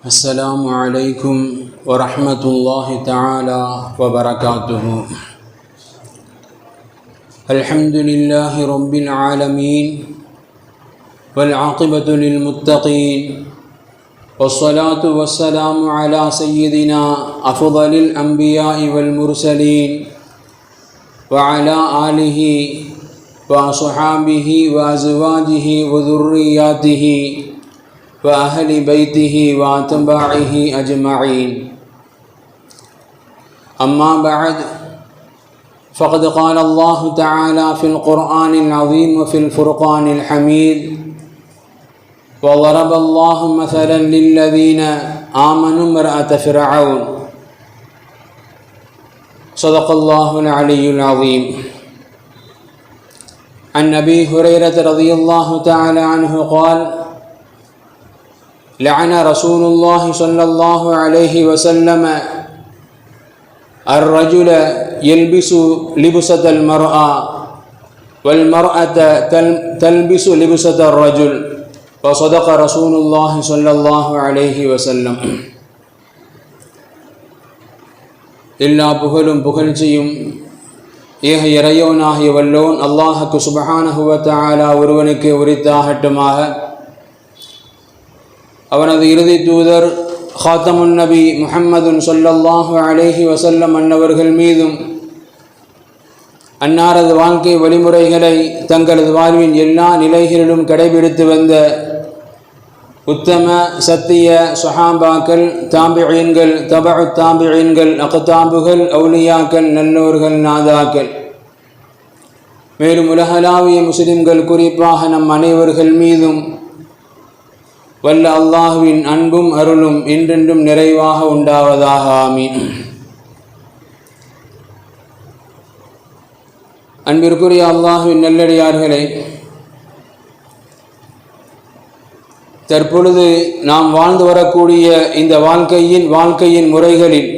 السلام عليكم ورحمة الله تعالى وبركاته. الحمد لله رب العالمين والعاقبة للمتقين والصلاة والسلام على سيدنا أفضل الأنبياء والمرسلين وعلى آله وأصحابه وأزواجه وذرياته وأهل بيته وأتباعه أجمعين. أما بعد، فقد قال الله تعالى في القرآن العظيم وفي الفرقان الحميد: وضرب الله مثلا للذين آمنوا امرأة فرعون. صدق الله العلي العظيم. عن أبي هريرة رضي الله تعالى عنه قال: لعن رسول الله صلى الله عليه وسلم الرجل يلبس لبسة المرأة والمرأة تلبس لبسة الرجل، وصدق رسول الله صلى الله عليه وسلم. எல்லா புகழும் புகழ்ச்சியும் ஏக இறைவனாகிய வல்லோன் அல்லாஹ்வுக்கு சுப்ஹானஹு வ தஆலா ஒருவனுக்கு உரித்தாகட்டுமாக. அவனது இறுதி தூதர் ஹாத்தமுன் நபி முஹம்மதுன் ஸல்லல்லாஹு அலைஹி வஸல்லம் அன்னவர்கள் மீதும் அன்னாரது வாழ்க்கை வழிமுறைகளை தங்களது வாழ்வின் எல்லா நிலைகளிலும் கடைபிடித்து வந்த உத்தம சத்திய ஸஹாபாக்கள், தாபிஈன்கள், தபஉ தாபிஈன்கள், அக்தாபுகள், அவுலியாக்கள், நல்லோர்கள், நாதாக்கள், மேலும் உலகளாவிய முஸ்லிம்கள், குறிப்பாக நம் அனைவர்கள் மீதும் வல்ல அல்லாஹ்வின் அன்பும் அருளும் என்றென்றும் நிறைவாக உண்டாவதாக. ஆமீன். அன்பிற்குரிய அல்லாஹ்வின் நல்லடியார்களே, தற்பொழுது நாம் வாழ்ந்து வரக்கூடிய இந்த வாழ்க்கையின் முறைகளில்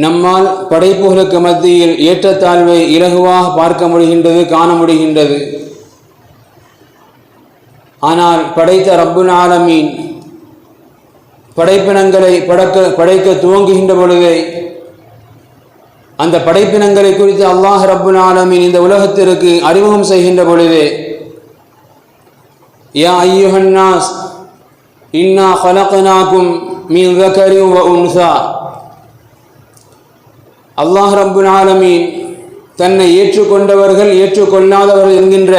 நம்மால் படைப்புகளுக்கு மத்தியில் ஏற்றத்தாழ்வை இலகுவாக பார்க்க முடிகின்றது, காண முடிகின்றது. ஆனால் படைத்த ரப்புல் ஆலமீன் படைப்பினங்களை படைக்க துவங்குகின்ற பொழுதே அந்த படைப்பினங்களை குறித்து அல்லாஹ் ரப்புல் ஆலமீன் இந்த உலகத்திற்கு அறிமுகம் செய்கின்ற பொழுதே, யா அய்யுஹன் நாஸ் இன்னா ஹலக்னாகும் மின் ذكரின் வ உன்ஸா. அல்லாஹ் ரப்புல் ஆலமீன் தன்னை ஏற்றுக்கொண்டவர்கள், ஏற்றுக்கொள்ளாதவர்கள் என்கின்ற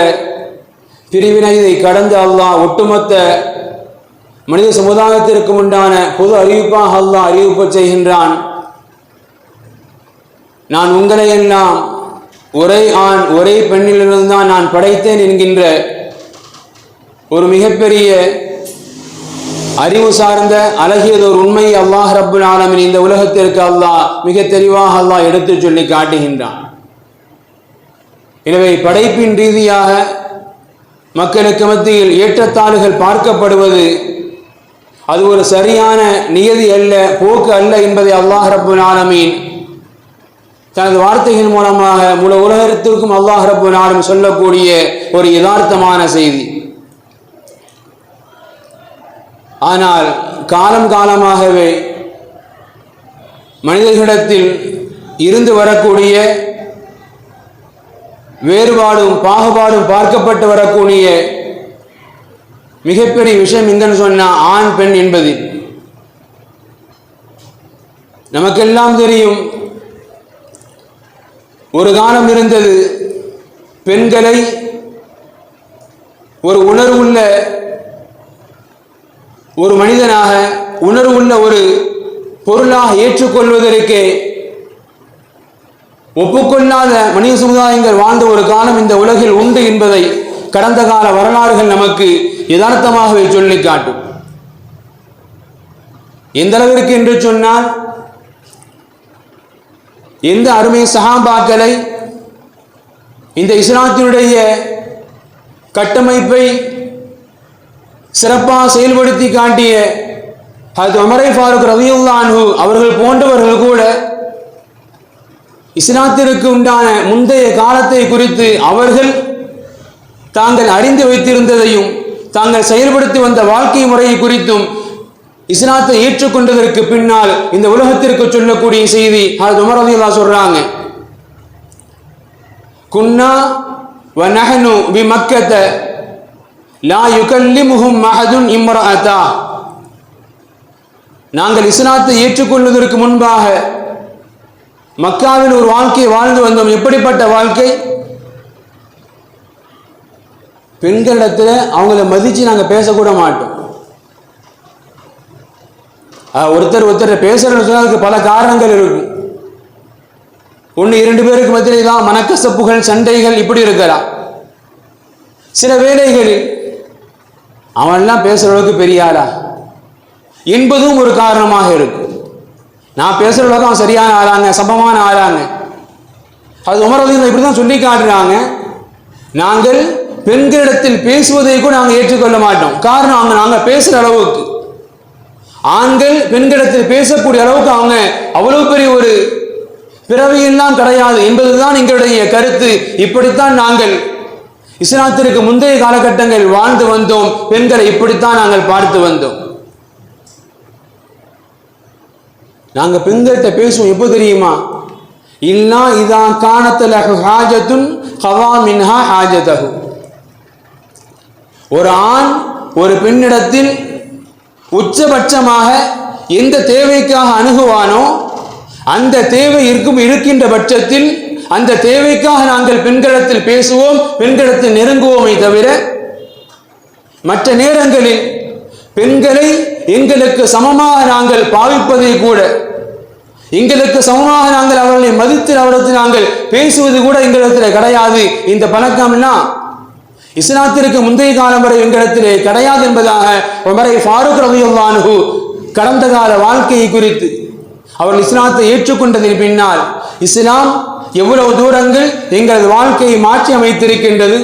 பிரிவினையை கடந்து அல்லாஹ் ஒட்டுமொத்த மனித சமுதாயத்திற்கு உண்டான பொது அறிவிப்பாக அல்லாஹ் அறிவிப்பு செய்கின்றான்: நான் உங்களை எல்லாம் ஒரே ஆண் ஒரே பெண்ணிலிருந்து தான் நான் படைத்தேன் என்கின்ற ஒரு மிகப்பெரிய அறிவு சார்ந்த அழகியதொரு உண்மையை அல்லாஹ் ரப்புல் ஆலமீன் இந்த உலகத்திற்கு அல்லாஹ் மிக தெளிவாக அல்லாஹ் எடுத்து சொல்லி காட்டுகின்றான். எனவே படைப்பின் ரீதியாக மக்களுக்கு மத்தியில் ஏற்றத்தாழ்வுகள் பார்க்கப்படுவது அது ஒரு சரியான நியதி அல்ல, போக்கு அல்ல என்பதை அல்லாஹ் ரப்புல் ஆலமீன் தனது வார்த்தைகள் மூலமாக முழு உலகத்திற்கும் அல்லாஹ் ரப்புல் ஆலமீன் சொல்லக்கூடிய ஒரு யதார்த்தமான செய்தி. ஆனால் காலமாகவே மனிதர்களிடத்தில் இருந்து வரக்கூடிய வேறுபாடும் பாகுபாடும் பார்க்கப்பட்டு வரக்கூடிய மிகப்பெரிய விஷயம் எங்கன்னு சொன்னா ஆண் பெண் என்பது. நமக்கெல்லாம் தெரியும், ஒரு காலம் இருந்தது பெண்களை ஒரு உணர்வுள்ள ஒரு மனிதனாக, உணர்வுள்ள ஒரு பொருளாக ஏற்றுக்கொள்வதற்கு ஒப்புக்கொள்ளாத மனித சமுதாயங்கள் வாழ்ந்த ஒரு காலம் இந்த உலகில் உண்டு என்பதை கடந்த கால வரலாறுகள் நமக்கு யதார்த்தமாகவே சொல்லி காட்டும். எந்த அளவிற்கு என்று சொன்னால், எந்த அருமை சஹாபாக்களை இந்த இஸ்லாத்தினுடைய கட்டமைப்பை சிறப்பாக செயல்படுத்தி காட்டிய ஹஜ்ரத் உமர் ஃபாரூக் ரலியல்லாஹு அன்ஹு அவர்கள் போன்றவர்கள் கூட இஸ்லாத்திற்கு உண்டான முந்தைய காலத்தை குறித்து அவர்கள் தாங்கள் அறிந்து வைத்திருந்ததையும் தாங்கள் செயல்படுத்தி வந்த வாழ்க்கை முறையை குறித்தும் இஸ்லாத்தை ஏற்றுக்கொண்டதற்கு பின்னால் இந்த உலகத்திற்கு சொல்லக்கூடிய செய்தி ஹஜ்ரத் உமர் ரலியல்லாஹு சொல்றாங்க, குன்னா வ நஹ்னு பி மக்கத லா யுகல்லிமுஹும் அஹதுன் இம்ரஅதா. நாங்கள் இஸ்லாத்தை ஏற்றுக்கொள்வதற்கு முன்பாக மக்காவில் ஒரு வாழ்க்கையை வாழ்ந்து வந்தோம். எப்படிப்பட்ட வாழ்க்கை? பெண்களிடத்தில் அவங்கள மதித்து நாங்கள் பேசக்கூட மாட்டோம். ஒருத்தர் பேசுறதுன்னு சொன்னால் அதுக்கு பல காரணங்கள் இருக்கும். ஒன்று 2 பேருக்கு மத்தியிலே தான் மனக்கசப்புகள், சண்டைகள் இப்படி இருக்கலாம். சில வேளைகளில் அவன்லாம் பேசுகிற அளவுக்கு பெரிய ஆளா என்பதும் ஒரு காரணமாக இருக்கும். நான் பேசுகிற அளவுக்கு அவன் சரியான ஆளாங்க, சமமான ஆளாங்க. அது உமர் ரலியல்லாஹு இப்படி தான் சொல்லி காட்டுறாங்க. நாங்கள் பெண்களிடத்தில் பேசுவதை கூட நாங்கள் ஏற்றுக்கொள்ள மாட்டோம். காரணம் நாங்கள் பேசுகிற அளவுக்கு, ஆண்கள் பெண்களிடத்தில் பேசக்கூடிய அளவுக்கு அவங்க அவ்வளவு பெரிய ஒரு பிறவியெல்லாம் கிடையாது என்பதுதான் எங்களுடைய கருத்து. இப்படித்தான் நாங்கள் இஸ்லாத்திற்கு முந்தைய காலகட்டங்கள் வாழ்ந்து வந்தோம். பெண்களை இப்படித்தான் நாங்கள் பார்த்து வந்தோம். நாங்க பெண்கள்கிட்ட பேசுவோம் எப்போ தெரியுமா? இல்லா இதா கானத்துல ஹாஜத்துன் ஹவா மின்ஹா ஹாஜதஹு. ஒரு ஆண் ஒரு பெண்ணிடத்தில் உச்சபட்சமாக எந்த தேவைக்காக அணுகுவானோ அந்த தேவை இருக்கின்ற பட்சத்தில் அந்த தேவைக்காக நாங்கள் பெண்களிடத்தில் பேசுவோம், பெண்களிடத்தில் நெருங்குவோமே தவிர மற்ற நேரங்களில் பெண்களை எங்களுக்கு சமமாக நாங்கள் பாவிப்பதை கூட, எங்களுக்கு சமமாக நாங்கள் அவர்களை மதித்து அவர்களுக்கு நாங்கள் பேசுவது கூட எங்களிடத்தில் கிடையாது. இந்த பழக்கம்லாம் இஸ்லாத்திற்கு முந்தைய காலம் வரை எங்களிடத்திலே கிடையாது என்பதாக உமர் ஃபாரூக் ரலியல்லாஹு அன்ஹு கடந்த கால வாழ்க்கையை குறித்து அவர்கள் இஸ்லாத்தை ஏற்றுக்கொண்டதின் பின்னால் இஸ்லாம் எவ்வளவு தூரங்கள் எங்களது வாழ்க்கையை மாற்றி அமைத்திருக்கின்றது,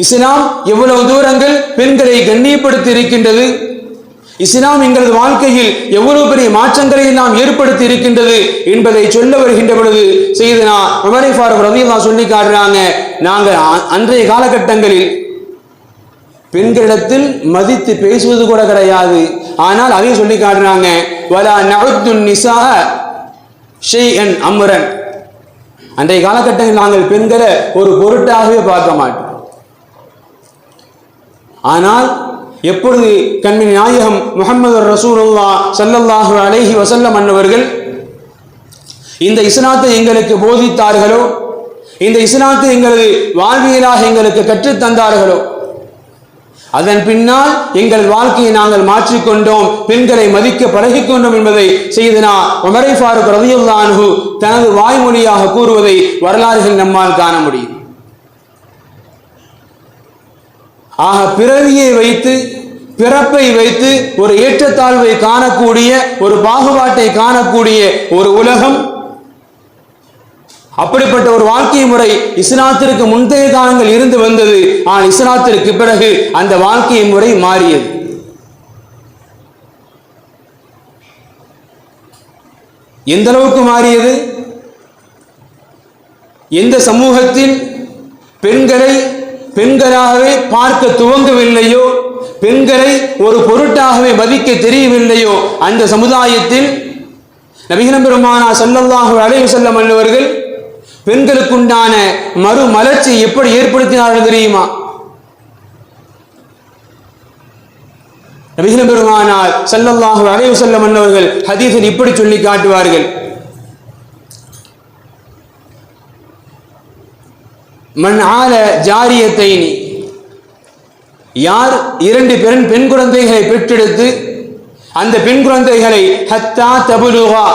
இஸ்லாம் எவ்வளவு தூரங்கள் பெண்களை கண்ணியப்படுத்தி இருக்கின்றது, இஸ்லாம் எங்களது வாழ்க்கையில் எவ்வளவு பெரிய மாற்றங்களை நாம் ஏற்படுத்தி இருக்கின்றது என்பதை சொல்ல வருகின்ற பொழுது செய்தனா உமர் ஃபாரூக் ரலியல்லாஹு சொல்லி காட்டுறாங்க, நாங்கள் அன்றைய காலகட்டங்களில் பெண்களிடத்தில் மதித்து பேசுவது கூட கிடையாது. ஆனால் அதையும் சொல்லி காட்டுறாங்க, வலா நஅுத்துன் நிஸாஅ ஷைஅன் அம்ரன். அன்றைய காலகட்டத்தில் நாங்கள் பெண்களை ஒரு பொருட்டாகவே பார்க்க மாட்டோம். ஆனால் எப்பொழுது கண்மணி நாயகம் முஹம்மது ரசூலுல்லாஹ் ஸல்லல்லாஹு அலைஹி வஸல்லம் அன்னவர்கள் இந்த இஸ்லாத்தை எங்களுக்கு போதித்தார்களோ, இந்த இஸ்லாத்தை எங்களது வாழ்வியலாக எங்களுக்கு கற்றுத் தந்தார்களோ, அதன் பின்னால் எங்கள் வாழ்க்கையை நாங்கள் மாற்றிக்கொண்டோம், பெண்களை மதிக்க பழகிக்கொண்டோம் என்பதை செய்தனா உமர் ஃபாரூக் ரலியல்லாஹு அன்ஹு தனது வாய்மொழியாக கூறுவதை வரலாறுகள் நம்மால் காண முடியும். ஆக பிறவியை வைத்து, பிறப்பை வைத்து ஒரு ஏற்றத்தாழ்வை காணக்கூடிய, ஒரு பாகுபாட்டை காணக்கூடிய ஒரு உலகம், அப்படிப்பட்ட ஒரு வாழ்க்கை முறை இஸ்லாத்திற்கு முந்தைய காலங்கள் இருந்து வந்தது. ஆனால் இஸ்லாத்திற்கு பிறகு அந்த வாழ்க்கை முறை மாறியது. எந்த அளவுக்கு மாறியது? எந்த சமூகத்தில் பெண்களை பெண்களாகவே பார்க்க துவங்கவில்லையோ, பெண்களை ஒரு பொருட்டாகவே மதிக்க தெரியவில்லையோ, அந்த சமுதாயத்தில் நபிகள் பெருமானார் ஸல்லல்லாஹு அலைஹி வஸல்லம் அவர்கள் பெண்களுக்குண்டான மறுமலர்ச்சி எப்படி ஏற்படுத்தினார்கள் தெரியுமா? நபிகள் பெருமானார் ஸல்லல்லாஹு அலைஹி வஸல்லம் அவர்கள் ஹதீஸில் இப்படி சொல்லி காட்டுவார்கள், மன் ஆல ஜாரியத்தைனி, யார் 2 பெண் குழந்தைகளை பெற்றெடுத்து அந்த பெண் குழந்தைகளை ஹத்தா தபுலுகா,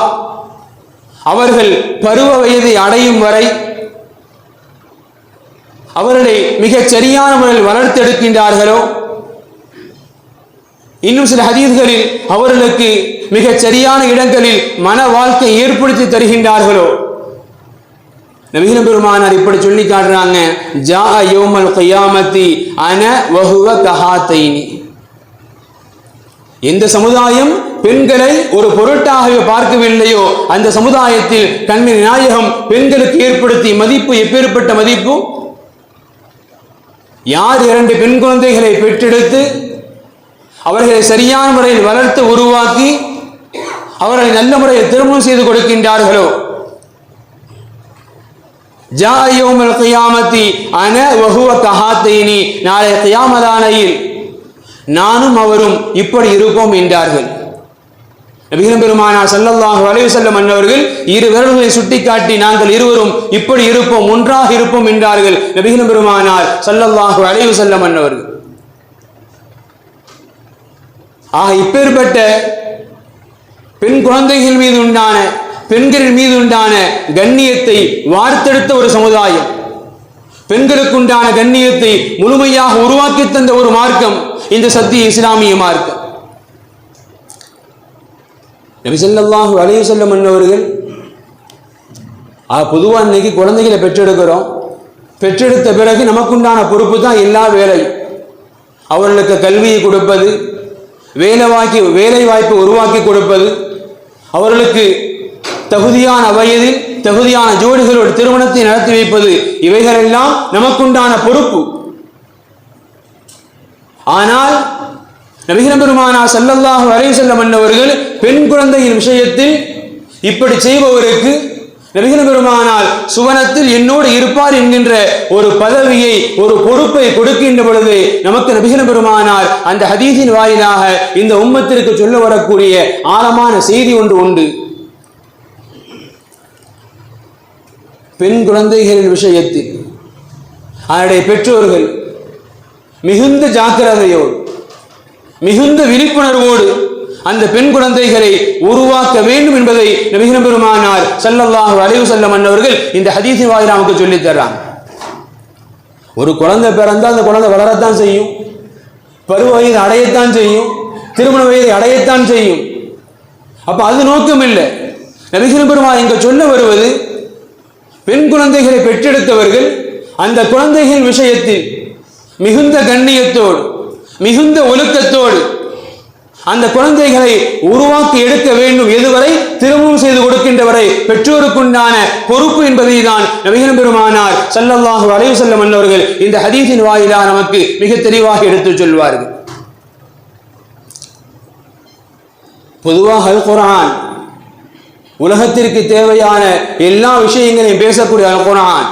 அவர்கள் பருவ வயதை அடையும் வரை அவர்களை மிகச் சரியான முறையில் வளர்த்தெடுக்கின்றார்களோ, இன்னும் சில ஹதீஸ்களில் அவர்களுக்கு மிகச் சரியான இடங்களில் மன வாழ்க்கை ஏற்படுத்தி தருகின்றார்களோ, நபிகள் பெருமானார் இப்படி சொல்லி காட்டுறாங்க, ஜா யௌமல் கியாமத்தி அன வஹுவ கஹாத்தைனி. எந்த சமுதாயம் பெண்களை ஒரு பொருட்டாகவே பார்க்கவில்லையோ அந்த சமுதாயத்தில் கண்மணி நாயகம் பெண்களுக்கு ஏற்படுத்திய மதிப்பு எப்பேற்பட்ட மதிப்பு! யார் 2 பெண் குழந்தைகளை பெற்றெடுத்து அவர்களை சரியான முறையில் வளர்த்து உருவாக்கி அவர்களை நல்ல முறையில் திருமணம் செய்து கொடுக்கின்றார்களோ, ஜா யௌமல் கியாமத்தி அன வஹுவ கஹாத்தைனி, நாளை கியாமதானையில் நானும் அவரும் இப்படி இருப்போம் என்றார்கள். நபிகள் பெருமானார் ஸல்லல்லாஹு அலைஹி வஸல்லம் அன்னவர்கள் 2 விரல்களை சுட்டிக்காட்டி நாங்கள் இருவரும் இப்படி இருப்போம், ஒன்றாக இருப்போம் என்றார்கள் நபிகள் பெருமானார் ஸல்லல்லாஹு அலைஹி வஸல்லம் அன்னவர்கள். இப்பேற்பட்ட பெண் குழந்தைகள் மீது உண்டான, பெண்களின் மீது உண்டான கண்ணியத்தை வார்த்தெடுத்த ஒரு சமுதாயம், பெண்களுக்கு உண்டான கண்ணியத்தை முழுமையாக உருவாக்கி தந்த ஒரு மார்க்கம் இந்த சத்திய இஸ்லாமிய மார்க்கம். நபி ஸல்லல்லாஹு அலைஹி வஸல்லம் அன்னவர்கள் பொதுவாக இன்னைக்கு குழந்தைகளை பெற்றெடுக்கிறோம். பெற்றெடுத்த பிறகு நமக்குண்டான பொறுப்பு தான் எல்லா வேலையும். அவர்களுக்கு கல்வியை கொடுப்பது, வேலை வாய்ப்பு உருவாக்கி கொடுப்பது, அவர்களுக்கு தகுதியான வயதில் தகுதியான ஜோடிகளோடு திருமணத்தை நடத்தி வைப்பது, இவைகளெல்லாம் நமக்குண்டான பொறுப்பு. ஆனால் நபிகள் பெருமானார் ஸல்லல்லாஹு அலைஹி வஸல்லம் அன்னவர்கள் பெண் குழந்தையின் விஷயத்தில் இப்படி செய்பவருக்கு நபிகள் பெருமானார் சுவனத்தில் என்னோடு இருப்பார் என்கின்ற ஒரு பதவியை, ஒரு பொறுப்பை கொடுக்கின்ற பொழுது நமக்கு நபிகள் பெருமானார் அந்த ஹதீஸின் வாயிலாக இந்த உம்மத்திற்கு சொல்ல வரக்கூடிய ஆழமான செய்தி ஒன்று உண்டு. பெண் குழந்தைகளின் விஷயத்தில் அவருடைய பெற்றோர்கள் மிகுந்த ஜாக்கிரதையோடு, மிகுந்த விழிப்புணர்வோடு அந்த பெண் குழந்தைகளை உருவாக்க வேண்டும் என்பதை நபிகள் பெருமானார் ஸல்லல்லாஹு அலைஹி வஸல்லம் அன்னவர்கள் இந்த ஹதீஸின் வாயிலாக நமக்கு சொல்லித் தர்றாங்க. ஒரு குழந்தை பிறந்தால் அந்த குழந்தை வளரத்தான் செய்யும், பருவ வயது அடையத்தான் செய்யும், திருமண வயதை அடையத்தான் செய்யும். அப்ப அது நோக்கம் இல்லை. நபிகள் பெருமானார் இங்க சொல்ல வருவது, பெண் குழந்தைகளை பெற்றெடுத்தவர்கள் அந்த குழந்தைகள் விஷயத்தில் மிகுந்த கண்ணியத்தோடு, மிகுந்த ஒழுக்கத்தோடு அந்த குழந்தைகளை உருவாக்கி எடுக்க வேண்டும். எதுவரை? திருமணம் செய்து கொடுக்கின்றவரை பெற்றோருக்குண்டான பொறுப்பு என்பதை தான் நபிகள் பெருமானார் ஸல்லல்லாஹு அலைஹி வஸல்லம் அன்னவர்கள் இந்த ஹதீஸின் வாயிலாக நமக்கு மிக தெளிவாக எடுத்துச் சொல்வார்கள். பொதுவாக அல் குர்ஆன் உலகத்திற்கு தேவையான எல்லா விஷயங்களையும் பேசக்கூடிய அல் குர்ஆன்,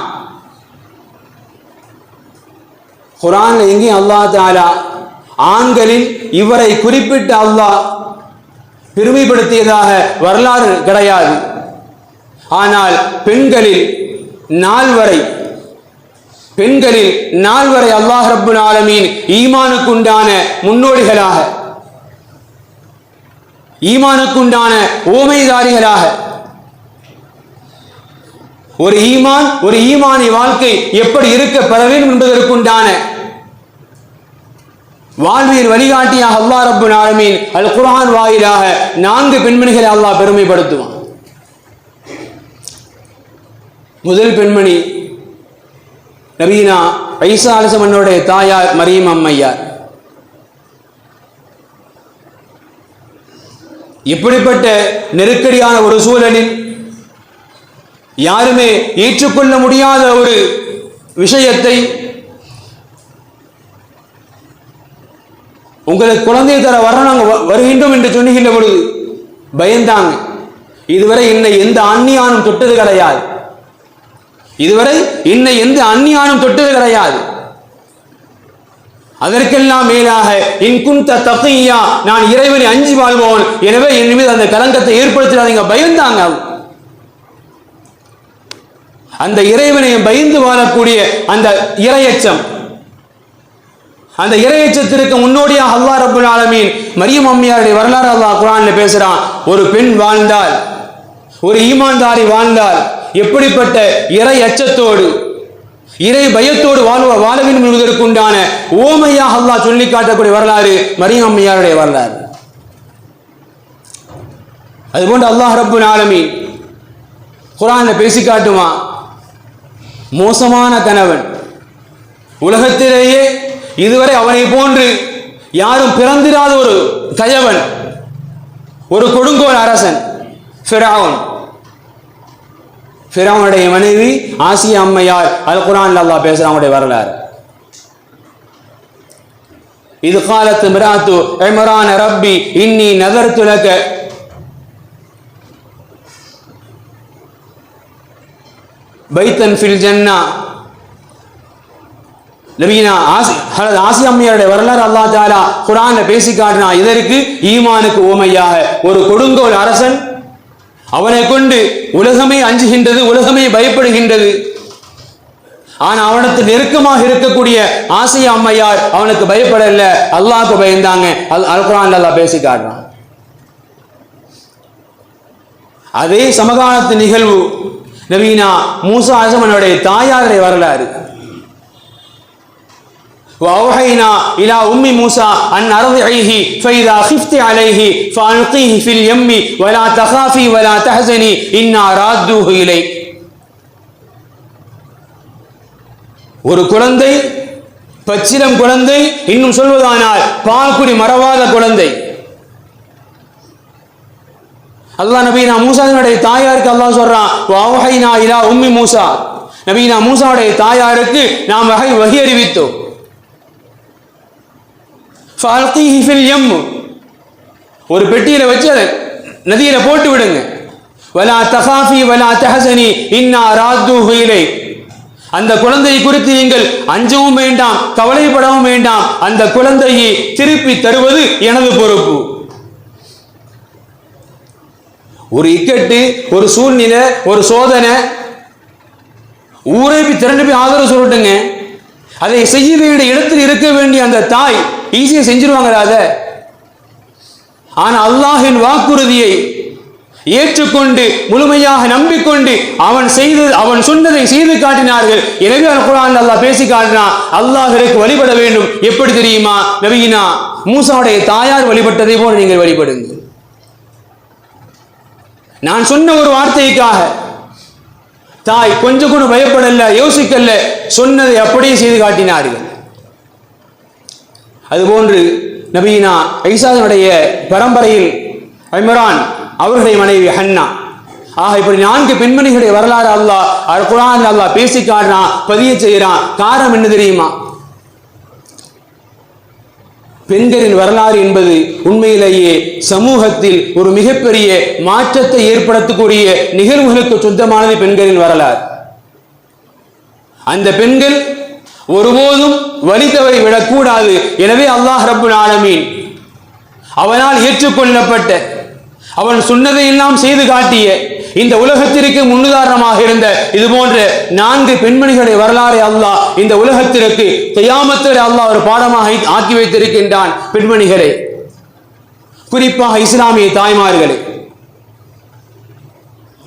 குர்ஆன்ல எங்கேயும் அல்லாஹ் தஆலா ஆண்களில் இவரை குறிப்பிட்டு அல்லாஹ் பெருமைப்படுத்தியதாக வரலாறு கிடையாது. ஆனால் பெண்களில் நால்வரை அல்லாஹ் ரப்புல் ஆலமீன் ஈமானுக்குண்டான முன்னோடிகளாக, ஈமானுக்குண்டான ஓமைதாரிகளாக, ஒரு ஈமானிய வாழ்க்கை எப்படி இருக்க பெற வேண்டும் என்பதற்குண்டான வாழ்வியல் வழிகாட்டியாக அல்லாஹ் ரப்புல் ஆலமீன் அல் குர்ஆன் வாயிலாக 4 பெண்மணிகளை அல்லாஹ் பெருமைப்படுத்துவான். முதல் பெண்மணி நபீனா ஈசா அலைஹிஸ்ஸலாமுடைய தாயார் மரியம் அம்மையார். இப்படிப்பட்ட நெருக்கடியான ஒரு சூழலில் யாருமே ஏற்றுக்கொள்ள முடியாத ஒரு விஷயத்தை, உங்களுக்கு குழந்தை தர வருகின்றோம் என்று சொன்னுகின்ற பொழுது பயந்தாங்க. இதுவரை என்னை எந்த அந்நியானும் தொட்டது கிடையாது, அதற்கெல்லாம் மேலாக இன்குந்த தகியா, நான் இறைவனை அஞ்சி வாழ்வோன், எனவே என் மீது அந்த கலங்கத்தை ஏற்படுத்தாதீங்க பயந்தாங்க. அந்த இறைவனை பயந்து வாழக்கூடிய அந்த இறையச்சம், அந்த இறையச்சத்திற்கு முன்னோடியாக அல்லாஹ் ரப்புல் ஆலமீன் மரியம் அம்மையாருடைய வரலாறு அல்லாஹ் குர்ஆன்ல பேசுறான். ஒரு பெண் வாழ்ந்தால், ஒரு ஈமான்தாரி வாழ்ந்தால் எப்படிப்பட்ட இறை அச்சத்தோடு, இறை பயத்தோடு வாழ வேண்டும் என்பதற்குண்டான ஓமையாக அல்லாஹ் சொல்லி காட்டக்கூடிய வரலாறு மரியம் அம்மையாருடைய வரலாறு. அதுபோன்று அல்லாஹ் ரப்புல் ஆலமீன் குர்ஆன்ல பேசி காட்டுமா, மோசமான கணவன், உலகத்திலேயே இதுவரை அவனை போன்று யாரும் பிறந்திராத ஒரு கயவன், ஒரு கொடுங்கோல் அரசன் ஃபிரௌனுடைய மனைவி ஆசியா அம்மையார் அல் குர்ஆன்ல அல்லாஹ் பேசுறான் அவருடைய வரலாறு. இது காலத்து மிராத்து இம்ரான் ரப்பி இன்னி நதர்து லக பைத்தன் ஃபில் ஜன்னா. நபியினா ஆசியா அம்மையாருடைய வரலாறு அல்லாஹ் தஆலா குர்ஆன்ல பேசி காட்டினா. இதற்கு ஈமானுக்கு ஓமையாக ஒரு கொடுங்கோல் அரசன், அவனை கொண்டு உலகமே அஞ்சுகின்றது, உலகமே பயப்படுகின்றது. ஆனா அவனுக்கு நெருக்கமாக இருக்கக்கூடிய ஆசியா அம்மையார் அவனுக்கு பயப்படல, அல்லாஹ்க்கு பயந்தாங்க. அல் குர்ஆன்ல அல்லாஹ் பேசி காட்டுறான். அதே சமகாலத்து நிகழ்வு நபியினா மூசா அலைஹிஸ்ஸலாமுடைய தாயாருடைய வரலாறு. وأوحينا إلى أم موسى أن أرضعيه فإذا خفت عليه فألقيه في اليم ولا تخافي ولا تحزني إنا رادوه إليك. ஒரு குழந்தை, பச்சிலம் குழந்தை, இன்னும் சொல்வதானால் பால்குடி மறவாத குழந்தை. அல்லாஹ் நபியினா மூசாவுடைய தாயாருக்கு அல்லாஹ் சொல்றான், வஅவ்ஹைனா இலா உம்மி மூசா, நபியினா மூசாவுடைய தாயாருக்கு நாம் வஹி அறிவித்தோம். ஃபஅல்கீஹி ஃபில் யம், ஒரு பெட்டியில வச்சு அதை நதியில போட்டு விடுங்க. வலா தகாஃபி வலா தஹஸனி இன்னா ராத்தூஹு இலைக், அந்த குழந்தையை குறித்து நீங்கள் அஞ்சவும் வேண்டாம், கவலைப்படவும் வேண்டாம், அந்த குழந்தையை திருப்பி தருவது எனது பொறுப்பு. ஒரு இக்கட்டு, ஒரு சூழ்நிலை, ஒரு சோதனை, ஊரை திரண்டு போய் ஆதரவு சொல்லட்டுங்க. அதை செய்ய வேண்டிய இடத்தில் இருக்க வேண்டிய அந்த தாய் ஈஸியா செஞ்சிருவாங்களா அதை? ஆனா அல்லாஹின் வாக்குறுதியை ஏற்றுக்கொண்டு முழுமையாக நம்பிக்கொண்டு அவன் சொன்னதை செய்து காட்டினார்கள். எனவே அல் குர்ஆன்ல அல்லாஹ் பேசி காட்டினான், அல்லாஹ்விற்கு வழிபட வேண்டும். எப்படி தெரியுமா? நபியினா மூசாவுடைய தாயார் வழிபட்டதை போல நீங்கள் வழிபடுங்கள். நான் சொன்ன ஒரு வார்த்தைக்காக தாய் கொஞ்சம் கூட பயப்படல, யோசிக்கல, சொன்னதை அப்படியே செய்து காட்டினார்கள். அதுபோன்று நபியினா ஈசாவுடைய பரம்பரையில் இம்ரான் அவர்களுடைய மனைவி ஹன்னா, ஆக இப்படி 4 பெண்மணிகளுடைய வரலாறு அல்லாஹ் அல் குர்ஆன்ல அல்லாஹ் பேசி காட்டுறான், பதிய செய்கிறான். காரணம் என்ன தெரியுமா? பெண்களின் வரலாறு என்பது உண்மையிலேயே சமூகத்தில் ஒரு மிகப்பெரிய மாற்றத்தை ஏற்படுத்தக்கூடிய நிகழ்வுகளுக்கு சொந்தமானது பெண்களின் வரலாறு. அந்த பெண்கள் ஒருபோதும் வழி தவறி விடக்கூடாது. எனவே அல்லாஹ் ரப்புல் ஆலமீன் அவனால் ஏற்றுக்கொள்ளப்பட்ட, அவன் சொன்னதையெல்லாம் செய்து காட்டிய, இந்த உலகத்திற்கு முன்னுதாரணமாக இருந்த இது போன்ற 4 பெண்மணிகளுடைய வரலாறை அல்லாஹ் இந்த உலகத்திற்கு கியாமத்தில் அல்லாஹ் ஒரு பாடமாக ஆக்கி வைத்திருக்கின்றான். பெண்மணிகளை, குறிப்பாக இஸ்லாமிய தாய்மார்களை,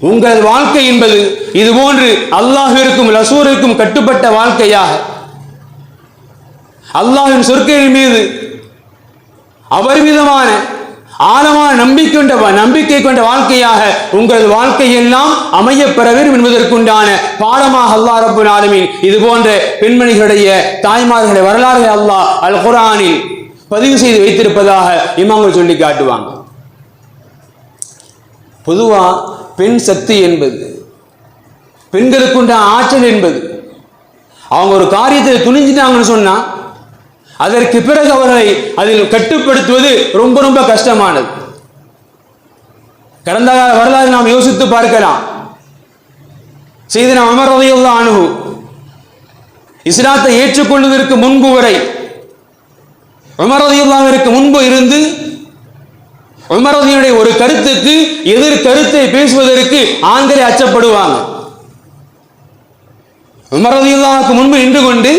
உங்கள் வாழ்க்கை என்பது இதுபோன்று அல்லாஹ்விற்கும் ரசூலுக்கும் கட்டுப்பட்ட வாழ்க்கையாக, அல்லாஹ்வின் சொற்களின் மீது அபரிமிதமான ஆழமான நம்பிக்கை கொண்ட வாழ்க்கையாக உங்கள் வாழ்க்கையெல்லாம் அமையப்பெற வேண்டும் என்பதற்குண்டான பாடமாக அல்லாஹ் ரப்புல் ஆலமீன் இது போன்ற பெண்மணிகளுடைய தாய்மார்களுடைய வரலாறு அல்லாஹ் அல் குர்ஆனில் பதிவு செய்து வைத்திருப்பதாக இமாம்கள் சொல்லி காட்டுவாங்க. பொதுவா பெண் சக்தி என்பது, பெண்களுக்குண்டான ஆற்றல் என்பது, அவங்க ஒரு காரியத்தை துணிஞ்சிட்டாங்கன்னு சொன்னா அதற்கு பிறகு அவர்களை அதில் கட்டுப்படுத்துவது ரொம்ப ரொம்ப கஷ்டமானது. கடந்த கால வரலாறு நாம் யோசித்து பார்க்கலாம். சையதுனா உமர் ரலியல்லாஹு அன்ஹு இஸ்லாத்தை ஏற்றுக்கொள்வதற்கு முன்பு வரை, உமர் ரலியல்லாஹுவிற்கு முன்பு இருந்து உமர் ரலியல்லாஹுடைய ஒரு கருத்துக்கு எதிர் கருத்தை பேசுவதற்கு ஆண்களை அச்சப்படுவாங்க. உமர் ரலியல்லாஹுக்கு முன்பு நின்று கொண்டு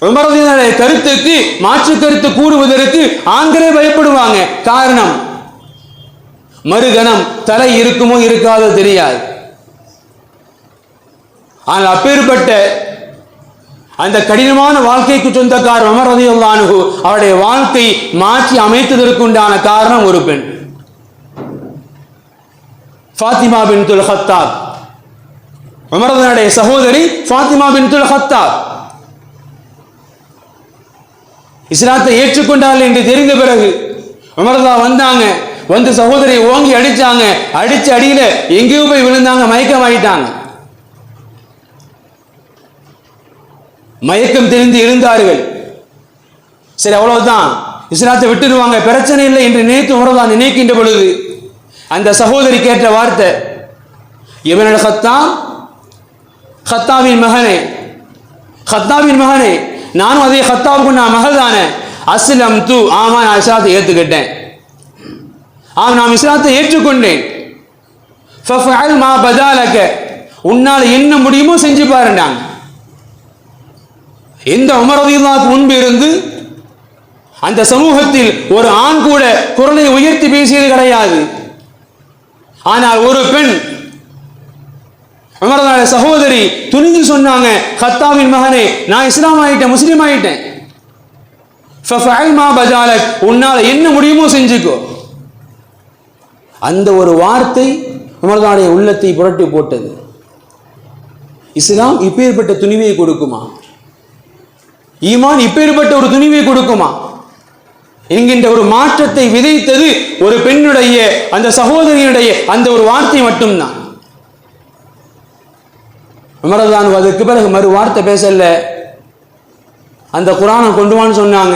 உமர் ரலியல்லாஹுடைய கருத்துக்கு மாற்று கருத்து கூறுவதற்கு ஆண்களே பயப்படுவாங்க. காரணம், மறுகணம் தலை இருக்குமோ இருக்காதோ தெரியாது. ஆனால் அப்பேற்பட்ட அந்த கடினமான வாழ்க்கைக்கு சொந்தக்காரர் உமர் ரலியல்லாஹு அன்ஹு அவருடைய வாழ்க்கை மாற்றி அமைத்ததற்குண்டான காரணம் ஒரு பெண், ஃபாத்திமா பின்துல் ஹத்தாப். உமர் ரலியல்லாஹுடைய சகோதரி ஃபாத்திமா பின்துல் ஹத்தாப் இஸ்லாத்தை ஏற்றுக்கொண்டார்கள் என்று தெரிந்த பிறகு உமர் ரலியல்லாஹு வந்தாங்க. வந்து சகோதரியை ஓங்கி அடிச்சாங்க. அடிச்ச அடியில எங்கேயோ போய் விழுந்தாங்க, மயக்கமாயிட்டாங்க. மயக்கம் தெரிந்து எழுந்தார்கள். சரி அவ்வளவுதான், இஸ்லாத்தை விட்டுடுவாங்க, பிரச்சனை இல்லை என்று நினைத்து உமர்தான் நினைக்கின்ற பொழுது அந்த சகோதரி கேட்ட வார்த்தை, இப்னுல் கத்தாப், கத்தாவின் மகனே, கத்தாவின் மகனே, நானும் அதே கத்தாவுக்கு நான் மகள் தானே, அஸ்லம் தூ, ஆமா நான் இஸ்லாத்தை ஏற்றுக்கிட்டேன், நான் இஸ்லாத்தை ஏற்றுக்கொண்டேன், ஃபஃஅல் மா பதாலக, உன்னால் என்ன முடியுமோ செஞ்சு பாருண்டாங்க. எந்த உமர் ரலியல்லாஹு முன்பு இருந்து அந்த சமூகத்தில் ஒரு ஆண் கூட குரலை உயர்த்தி பேசியது கிடையாது. ஆனால் ஒரு பெண், உமருடைய சகோதரி துணிந்து சொன்னாங்க, கத்தாவின் மகனே, நான் இஸ்லாம் ஆயிட்டேன், முஸ்லீம் ஆயிட்டேன், ஃபஃஅல் மா பதாலக், உன்னால் என்ன முடியுமோ செஞ்சுக்கோ. அந்த ஒரு வார்த்தை உமருடைய உள்ளத்தை புரட்டி போட்டது. இஸ்லாம் இப்பேற்பட்ட துணிவை கொடுக்குமா? ஈமான் இப்பேற்பட்ட ஒரு துணிவை கொடுக்குமா என்கின்ற ஒரு மாற்றத்தை விதைத்தது ஒரு பெண்ணுடைய, அந்த சகோதரியுடைய அந்த ஒரு வார்த்தை மட்டும்தான். உமர்தான் அதுக்கு பிறகு மறு வார்த்தை பேசல. அந்த குர்ஆனை கொண்டு வான்னு சொன்னாங்க.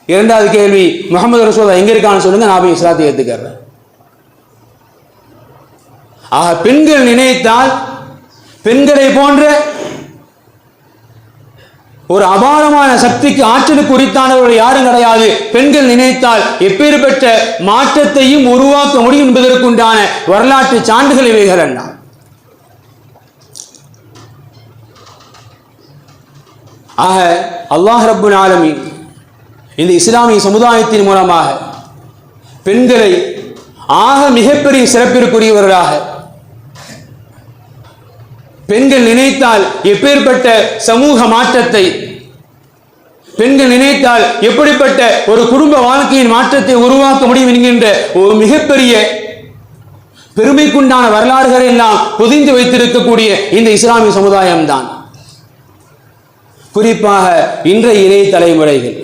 இரண்டாவது கேள்வி, முஹம்மது ரசூலுல்லாஹ் எங்க இருக்கான்னு சொல்லுங்க, நான் போய் இஸ்லாத்தை ஏத்துக்கிறேன். ஆக பெண்கள் நினைத்தால், பெண்களை போன்ற ஒரு அபாரமான சக்திக்கு, ஆற்றலுக்கு உரித்தானவர்கள் யாரும் கிடையாது. பெண்கள் நினைத்தால் எப்பேற்பட்ட மாற்றத்தையும் உருவாக்க முடியும் என்பதற்குண்டான வரலாற்று சான்றுகள் இவைகள் என்ன. ஆக அல்லாஹ் ரப்புல் ஆலமீன் இந்த இஸ்லாமிய சமுதாயத்தின் மூலமாக பெண்களை ஆக மிகப்பெரிய சிறப்பிற்குரியவர்களாக, பெண்கள் நினைத்தால் எப்பேற்பட்ட சமூக மாற்றத்தை, பெண்கள் நினைத்தால் எப்படிப்பட்ட ஒரு குடும்ப வாழ்க்கையின் மாற்றத்தை உருவாக்க முடியும் என்கின்ற ஒரு மிகப்பெரிய பெருமைக்குண்டான வரலாறுகளை எல்லாம் பொதிந்து வைத்திருக்கக்கூடிய இந்த இஸ்லாமிய சமுதாயம்தான். குறிப்பாக இன்றைய இளைய தலைமுறைகள்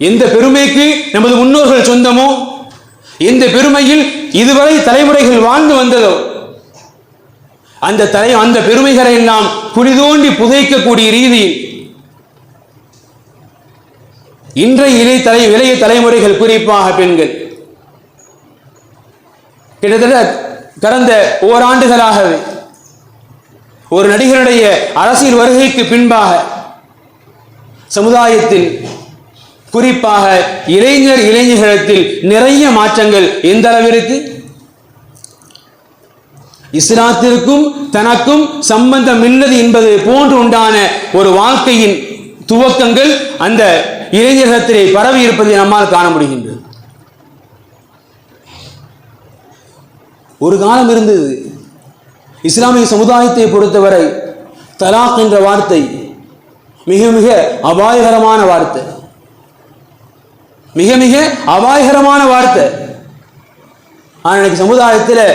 எந்த பெருமைக்கு நமது முன்னோர்கள் சொந்தமோ, எந்த பெருமையில் இதுவரை தலைமுறைகள் வாழ்ந்து வந்ததோ, அந்த பெருமைகளை எல்லாம் குளிதோண்டி புதைக்கக்கூடிய ரீதியில் இன்றைய இளைய தலைமுறைகள், குறிப்பாக பெண்கள், கிட்டத்தட்ட கடந்த ஓராண்டுகளாகவே ஒரு நடிகருடைய அரசியல் வருகைக்கு பின்பாக சமுதாயத்தில், குறிப்பாக இளைஞர்களிடத்தில் நிறைய மாற்றங்கள். எந்த அளவிற்கு? இஸ்லாத்திற்கும் தனக்கும் சம்பந்தம் இல்லது என்பது போன்று உண்டான ஒரு வாழ்க்கையின் துவக்கங்கள் அந்த இளைஞர்களிடத்திலே பரவி இருப்பதை நம்மால் காண முடிகின்றது. ஒரு காலம் இருந்தது, இஸ்லாமிய சமுதாயத்தை பொறுத்தவரை தலாக் என்ற வார்த்தை மிக மிக அபாயகரமான வார்த்தை, மிக மிக அபாயகரமான வார்த்தை. ஆனால் சமுதாயத்தில்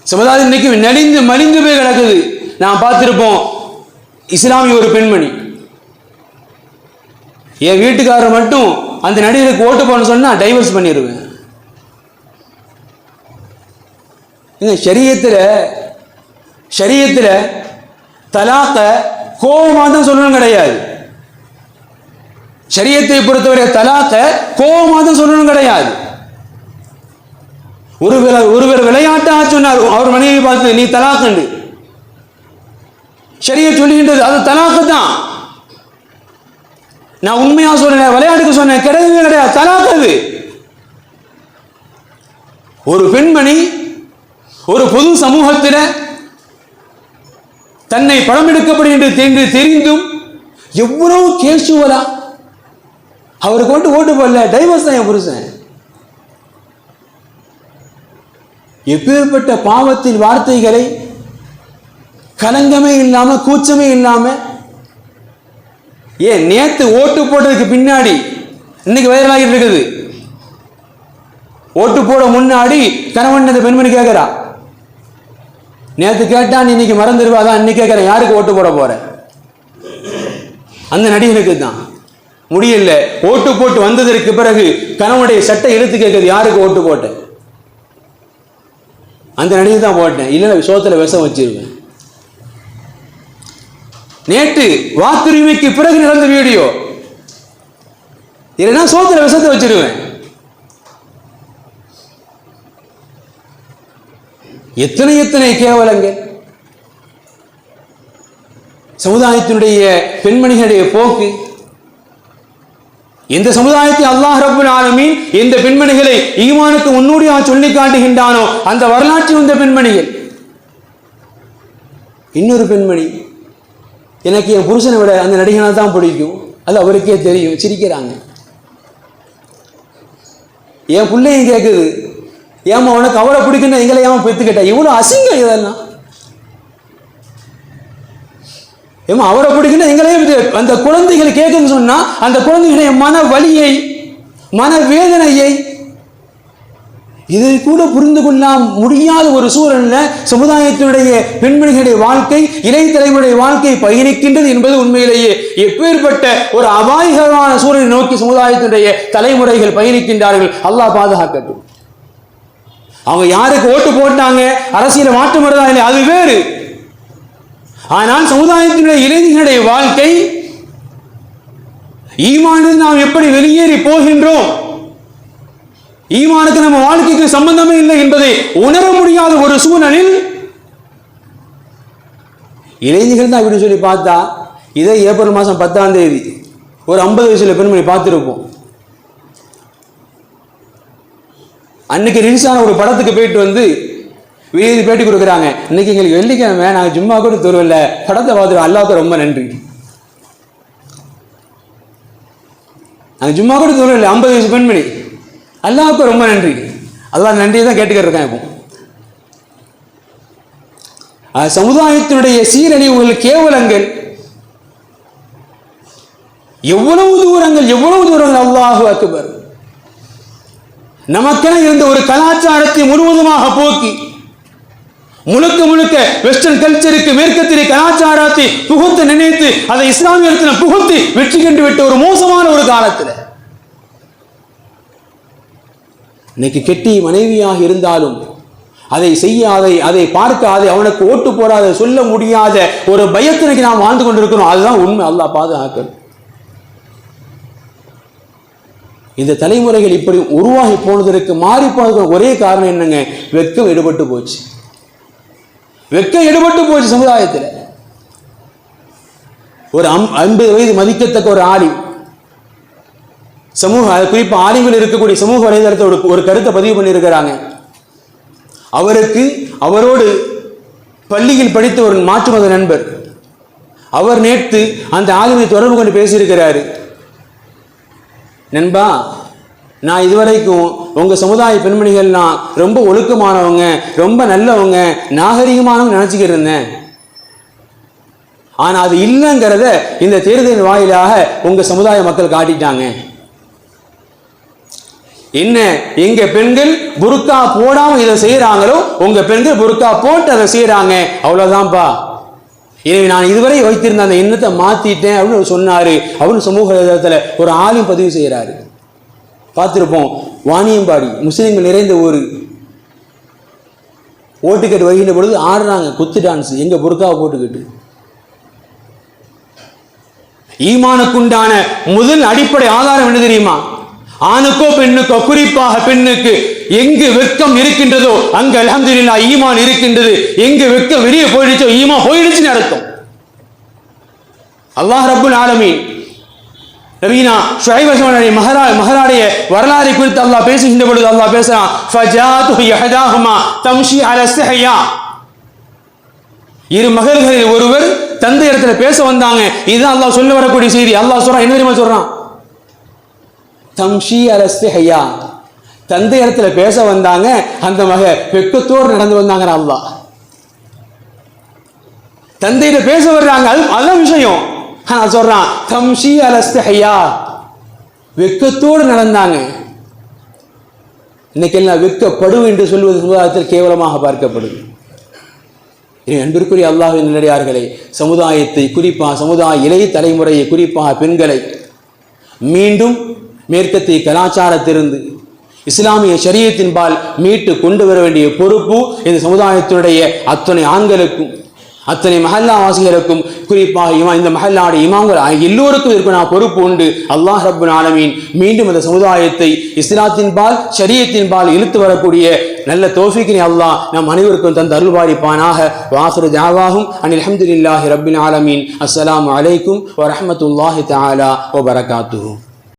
சமுதாயம் இன்னைக்கு நலிந்து மலிந்து போய் கிடக்குது. நான் பார்த்திருப்போம், இஸ்லாமிய ஒரு பெண்மணி, என் வீட்டுக்காரர் மட்டும் அந்த நடிகருக்கு ஓட்டு போன சொன்னா டைவர்ஸ் பண்ணிடுவேன். ஷரியத்துல தலாக்க கோபமாக தான் சொல்லணும் கிடையாது. ஷரியத்தை பொறுத்தவரை தலாக்க கோபமாக தான் சொல்லணும் கிடையாது. ஒருவர் விளையாட்டாக சொன்னார், அவர் மனைவி பார்த்து நீ தலாக்கண்டு, ஷரியத் சொல்லுகின்றது அது தலாக்கு தான். நான் உண்மையா சொல்றேன், விளையாட்டுக்கு சொன்னேன், கிடையவே கிடையாது, தலாக்கு. ஒரு பெண்மணி ஒரு பொது சமூகத்தில் தன்னை படம் எடுக்கப்படுகின்ற என்று தெரிந்தும் எவ்வளவு கேஷுவலா அவருக்கு ஓட்டு போடல, டைவர்ஸ் தான் என் புருஷன். எப்பேற்பட்ட பாவத்தின் வார்த்தைகளை கலங்கமே இல்லாம, கூச்சமே இல்லாம, ஏன் நேத்து ஓட்டு போட்டதுக்கு பின்னாடி இன்னைக்கு வைரலாகிட்டு இருக்குது. ஓட்டு போட முன்னாடி கணவன் அந்த பெண்மணி கேட்கிறா, நேத்து கேட்டா நீ இன்னைக்கு மறந்துடுவாதான், இன்னைக்கு கேட்கிறேன் யாருக்கு ஓட்டு போட போற? அந்த நடிகனுக்கு தான் முடியல. ஓட்டு போட்டு வந்ததற்கு பிறகு கணவனுடைய சட்டை இழுத்து கேட்குது, யாருக்கு ஓட்டு போட்ட? அந்த நடிகை தான் போட்டேன், இல்லைன்னா சோத்துல விஷம் வச்சிருவேன். நேற்று வாக்குரிமைக்கு பிறகு நடந்த வீடியோ. இல்லைன்னா சோத்துல விஷத்தை வச்சிருவேன். எத்தனை எத்தனை கேவலங்கள். சமுதாயத்தினுடைய பெண்மணிகளுடைய போக்கு. எந்த சமுதாயத்தை அல்லாஹ் ரப்புல் ஆலமீன் எந்த பெண்மணிகளை ஈமானுக்கு முன்னோடியாக சொல்லி காட்டுகின்றானோ அந்த வரலாற்றில் வந்த பெண்மணிகள். இன்னொரு பெண்மணி, எனக்கு என் புருஷனை விட அந்த நடிகனை தான் பிடிக்கும், அது அவருக்கே தெரியும், சிரிக்கிறாங்க. என் பிள்ளையும் கேட்குது, ஏமா உனக்கு அவரை பிடிக்குன்னா எங்களை ஏமா பெற்றுக்கிட்ட, இவ்வளோ அசிங்கம் இதெல்லாம். ஏமா அவரை பிடிக்குன்னா எங்களையும் அந்த குழந்தைகளை கேட்குன்னு சொன்னா அந்த குழந்தைகளுடைய மன வலியை மன வேதனையை இதை கூட புரிந்து கொள்ள முடியாத ஒரு சூழல்ல சமுதாயத்தினுடைய பெண்மணிகளுடைய வாழ்க்கை, இளைய தலைமுறையுடைய வாழ்க்கை பயணிக்கின்றது என்பது உண்மையிலேயே எப்பேற்பட்ட ஒரு அபாயகரமான சூழலை நோக்கி சமுதாயத்தினுடைய தலைமுறைகள் பயணிக்கின்றார்கள். அல்லாஹ் பாதுகாக்கட்டும். அவங்க யாருக்கு ஓட்டு போட்டாங்க, அரசியல் மாற்றம் வருதா இல்லை, அது வேறு. ஆனால் சமுதாயத்தினுடைய இளைஞர்களுடைய வாழ்க்கை, ஈமானில் நாம் எப்படி வெளியேறி போகின்றோம், ஈமானுக்கு நம்ம வாழ்க்கைக்கு சம்பந்தமே இல்லை என்பதை உணர முடியாத ஒரு சூழலில் இளைஞர்கள் தான் அப்படின்னு சொல்லி பார்த்தா, இதே ஏப்ரல் மாதம் 10ஆம் தேதி ஒரு 50 வயசுல பெண்மணி பார்த்துருப்போம். அன்னைக்கு ரிலீஸ் ஆன ஒரு படத்துக்கு போயிட்டு வந்து வெளியே பேட்டி கொடுக்குறாங்க. இன்னைக்கு எங்களுக்கு வெள்ளிக்கிழமை, நாங்கள் ஜும்மா கூட தருவில்ல, படத்தை பார்த்துருவோம், அல்லாஹ்வுக்கு ரொம்ப நன்றி. நாங்கள் ஜும்மா கூட தருவில்லை, 50 வயசு பெண்மணி, அல்லாஹ்வுக்கு ரொம்ப நன்றி. அல்லாஹ் நன்றியை தான் கேட்டுக்கிட்டு இருக்கேன். இப்போ சமுதாயத்தினுடைய சீரழிவுகள், கேவலங்கள் எவ்வளவு தூரங்கள். அல்லாஹு அக்பர். நமக்கென இருந்த ஒரு கலாச்சாரத்தை முழுவதுமாக போக்கி முழுக்க வெஸ்டர்ன் கல்ச்சருக்கு, மேற்கத்திய கலாச்சாரத்தை புகுத்து நினைத்து அதை இஸ்லாமியத்தில் புகுத்தி வெற்றி கண்டு விட்ட ஒரு மோசமான ஒரு காலத்தில் இன்னைக்கு கெட்டி மனைவியாக இருந்தாலும் அதை செய்யாத, அதை பார்க்காத, அவனுக்கு ஓட்டு போடாத, சொல்ல முடியாத ஒரு பயத்திற்கு நாம் வாழ்ந்து கொண்டிருக்கிறோம். அதுதான் உண்மை. அல்லாஹ் பாதுகாக்கணும். இந்த தலைமுறைகள் இப்படி உருவாகி போனதற்கு, மாறி போனதற்கு ஒரே காரணம் என்னங்க? வெட்கம் எடுபட்டு போச்சு. வெட்கம் எடுபட்டு போச்சு சமுதாயத்தில். ஒரு 50 வயது மதிக்கத்தக்க ஒரு ஆலிம், சமூக குறிப்பாக ஆலிம்கள் இருக்கக்கூடிய சமூக வலைதளத்தில் ஒரு கருத்தை பதிவு பண்ணியிருக்கிறாங்க. அவரோடு பள்ளியில் படித்த ஒரு மாற்று மத நண்பர், அவர் நேற்று அந்த ஆலிமை தொடர்பு கொண்டு பேசியிருக்கிறாரு. நண்பா, நான் இதுவரைக்கும் உங்க சமுதாய பெண்மணிகள்லாம் ரொம்ப ஒழுக்கமானவங்க, ரொம்ப நல்லவங்க, நாகரிகமானவங்க நினைச்சுக்கிட்டு இருந்தேன். ஆனா அது இல்லைங்கிறத இந்த தேர்தலின் வாயிலாக உங்க சமுதாய மக்கள் காட்டிட்டாங்க. என்ன, எங்க பெண்கள் புர்கா போடாம இதை செய்யறாங்களோ உங்க பெண்கள் புர்கா போட்டு அதை செய்யறாங்க, அவ்வளவுதான்ப்பா. எனவே நான் இதுவரை வைத்திருந்த அந்த எண்ணத்தை மாத்திட்டேன் அப்படின்னு சொன்னாரு. அவரு சமூக வலைதளத்தில் ஒரு ஆலிம் பதிவு செய்யறாரு. பார்த்திருப்போம், வாணியம்பாடி முஸ்லிம்கள் நிறைந்த ஊர். ஓட்டுக்கட்டு வருகின்ற பொழுது ஆடுறாங்க குத்து டான்ஸ், எங்க புர்காவை போட்டுக்கிட்டு. ஈமானுக்குண்டான முதல் அடிப்படை ஆதாரம் என்ன தெரியுமா? ஆணுக்கோ பெண்ணுக்கோ, குறிப்பாக பெண்ணுக்கு எங்கு வெட்கம் இருக்கின்றதோ அங்கு அல்ஹம்துலில்லாஹ் ஈமான் இருக்கின்றது. எங்கு வெட்கம் வெளியே போயிடுச்சோ ஈமான் போயிடுச்சுன்னு அர்த்தம். அல்லாஹ் ரப்புல் ஆலமீன் நபீனா ஷுஐப் அலைஹிஸ்ஸலாமுடைய மஹராடைய வரலாறை குறித்து அல்லாஹ் பேசுகின்ற பொழுது அல்லாஹ் பேசுறான், ஃபஜாதுஹு யஹதாஹுமா தம்ஷி அலா இஸ்திஹ்யா. இரு மகள்களில் ஒருவர் தந்தை இடத்துல பேச வந்தாங்க. இதுதான் அல்லாஹ் சொல்ல வரக்கூடிய செய்தி. அல்லாஹ் சொல்றான், என்ன தெரியுமா சொல்றான்? தம்ஷி அலா இஸ்திஹ்யா. தந்தை இடத்துல பேச வந்தாங்க, அந்த மக வெட்கத்தோடு நடந்து வந்தாங்க. அல்லாஹ் தந்தையிட பேச வர்றாங்க, அதான் விஷயம். சொல்றான் தம்ஷி அலா இஸ்திஹ்யா, வெட்கத்தோடு நடந்தாங்க. இன்னைக்கு எல்லாம் வெட்கப்படுவு என்று சொல்வது சமுதாயத்தில் கேவலமாக பார்க்கப்படுது. அன்பிற்குரிய அல்லாஹ்வின் நல்லடியார்களே, சமுதாயத்தை, குறிப்பாக சமுதாய இளைய தலைமுறையை, குறிப்பாக பெண்களை மீண்டும் மேற்கத்திய கலாச்சாரத்திலிருந்து இஸ்லாமிய ஷரியத்தின்பால் மீட்டு கொண்டு வர வேண்டிய பொறுப்பு இந்த சமுதாயத்தினுடைய அத்தனை ஆண்களுக்கும், அத்தனை மஹல்லா வாசிகளுக்கும் குறிப்பாக இந்த மஹல்லாவுடைய இமாம்கள் எல்லோருக்கும் இதற்கு நான் பொறுப்பு உண்டு. அல்லாஹ் ரப்புல் ஆலமீன் மீண்டும் அந்த சமுதாயத்தை இஸ்லாத்தின் பால் ஷரியத்தின் பால் இழுத்து வரக்கூடிய நல்ல தௌஃபீக்கினை அல்லாஹ் நம் அனைவருக்கும் தந்து அருள்பாலிப்பானாக. வாஹிரு தஅவாஹும் அனில் ஹம்துலில்லாஹி ரப்பில் ஆலமீன். அஸ்ஸலாமு அலைக்கும் வ ரஹ்மத்துல்லாஹி தஆலா வ பரகாத்துஹு.